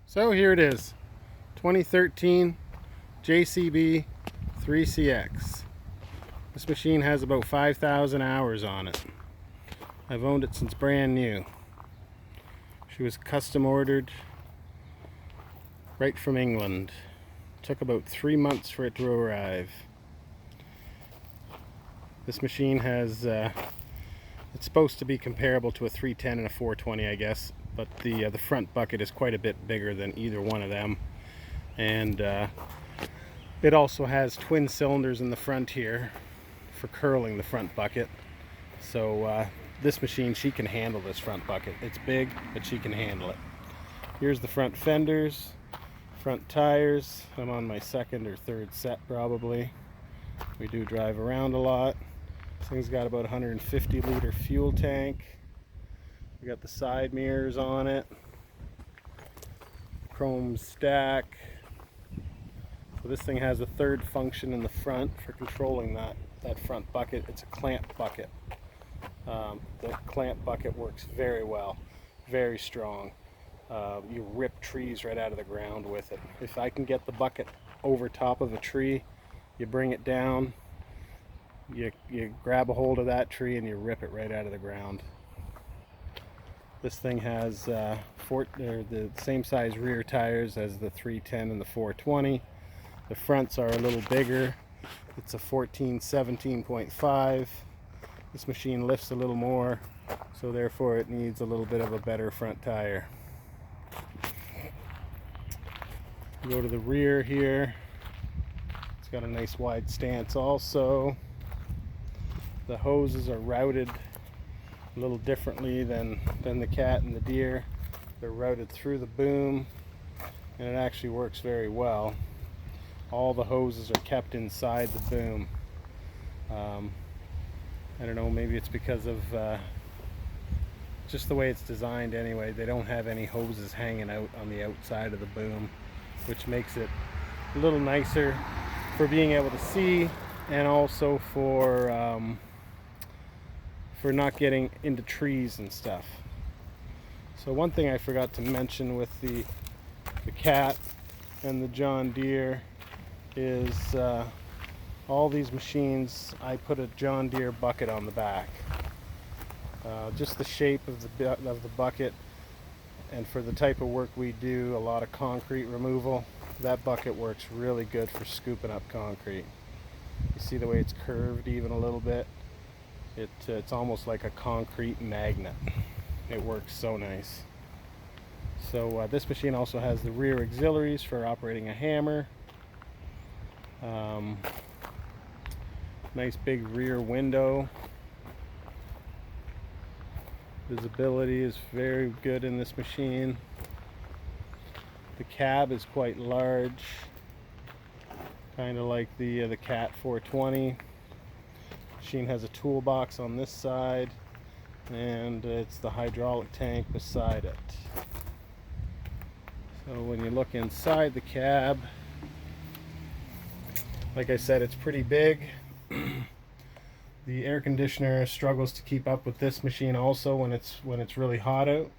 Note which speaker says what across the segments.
Speaker 1: So here it is, 2013 JCB 3CX. This machine has about 5,000 hours on it. I've owned it since brand new. She was custom ordered right from England. Took about 3 months for it to arrive. This machine has, it's supposed to be comparable to a 310 and a 420, I guess, but the front bucket is quite a bit bigger than either one of them. And it also has twin cylinders in the front here for curling the front bucket. So this machine, she can handle this front bucket. It's big, but she can handle it. Here's the front fenders, front tires. I'm on my second or third set probably. We do drive around a lot. This thing's got about 150 liter fuel tank. We got the side mirrors on it. Chrome stack. So this thing has a third function in the front for controlling that front bucket. It's a clamp bucket. The clamp bucket works very well, very strong. You rip trees right out of the ground with it. If I can get the bucket over top of a tree, you bring it down, you grab a hold of that tree and you rip it right out of the ground. This thing has the same size rear tires as the 310 and the 420. The fronts are a little bigger. It's a 17.5. This machine lifts a little more, so therefore it needs a little bit of a better front tire. Go to the rear here. It's got a nice wide stance also. The hoses are routed a little differently than the cat and the deer. They're routed through the boom, and it actually works very well. All the hoses are kept inside the boom. I don't know, maybe it's because of just the way it's designed anyway. They don't have any hoses hanging out on the outside of the boom, which makes it a little nicer for being able to see, and also for not getting into trees and stuff. So one thing I forgot to mention with the cat and the John Deere is all these machines, I put a John Deere bucket on the back. Just the shape of the bucket, and for the type of work we do, a lot of concrete removal, that bucket works really good for scooping up concrete. You see the way it's curved even a little bit? It's almost like a concrete magnet. It works so nice. So this machine also has the rear auxiliaries for operating a hammer. Nice big rear window. Visibility is very good in this machine. The cab is quite large, kind of like the Cat 420. Machine has a toolbox on this side, and it's the hydraulic tank beside it. So when you look inside the cab, like I said, it's pretty big. The air conditioner struggles to keep up with this machine also when it's really hot out.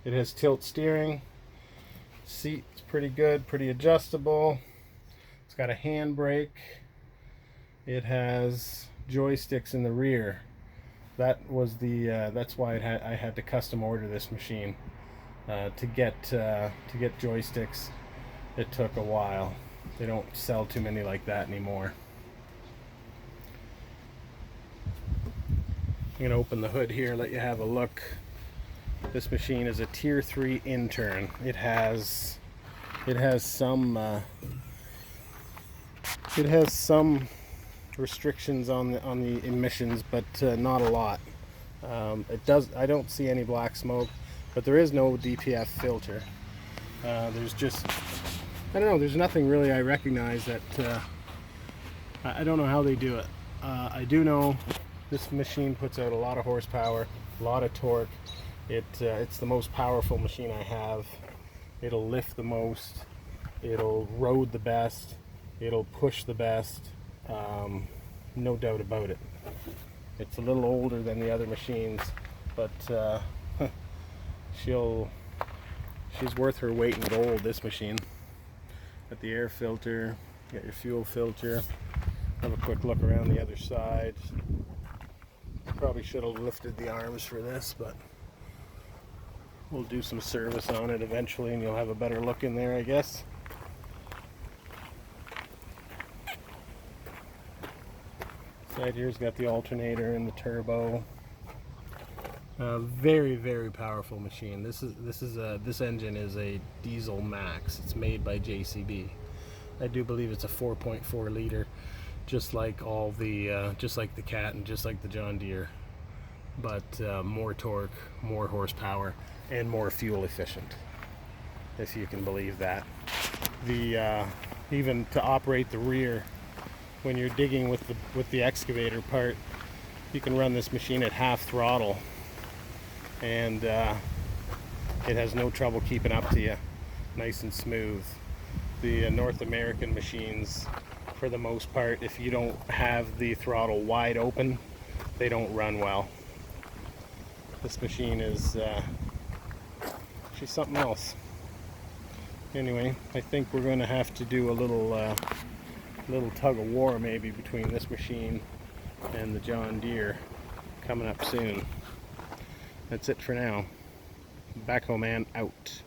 Speaker 1: It has tilt steering. Seat's pretty good, pretty adjustable. It's got a handbrake. It has joysticks in the rear. That was that's why I had to custom order this machine. To get joysticks, it took a while. They don't sell too many like that anymore. I'm going to open the hood here, let you have a look. This machine is a Tier 3 intern. It has some restrictions on the emissions, but not a lot. I don't see any black smoke, but there is no DPF filter. There's just, I don't know, there's nothing really I recognize that I don't know how they do it. I do know this machine puts out a lot of horsepower, a lot of torque. It's the most powerful machine I have. It'll lift the most, it'll road the best, it'll push the best, no doubt about it. It's a little older than the other machines, but she'll She's worth her weight in gold, this machine. Got the air filter, got your fuel filter. Have a quick look around the other side. Probably should have lifted the arms for this, but we'll do some service on it eventually and you'll have a better look in there, I guess. Side here's got the alternator and the turbo. Very, very powerful machine. This engine is a diesel max. It's made by JCB. I do believe it's a 4.4 liter, just like all the just like the Cat and just like the John Deere, but more torque, more horsepower, and more fuel efficient, if you can believe that. The even to operate the rear, when you're digging with the excavator part, you can run this machine at half throttle, and it has no trouble keeping up to you, nice and smooth. The North American machines, for the most part, if you don't have the throttle wide open, they don't run well. This machine is she's something else. Anyway, I think we're going to have to do a little tug of war maybe between this machine and the John Deere coming up soon. That's it for now. Backhoe Man out.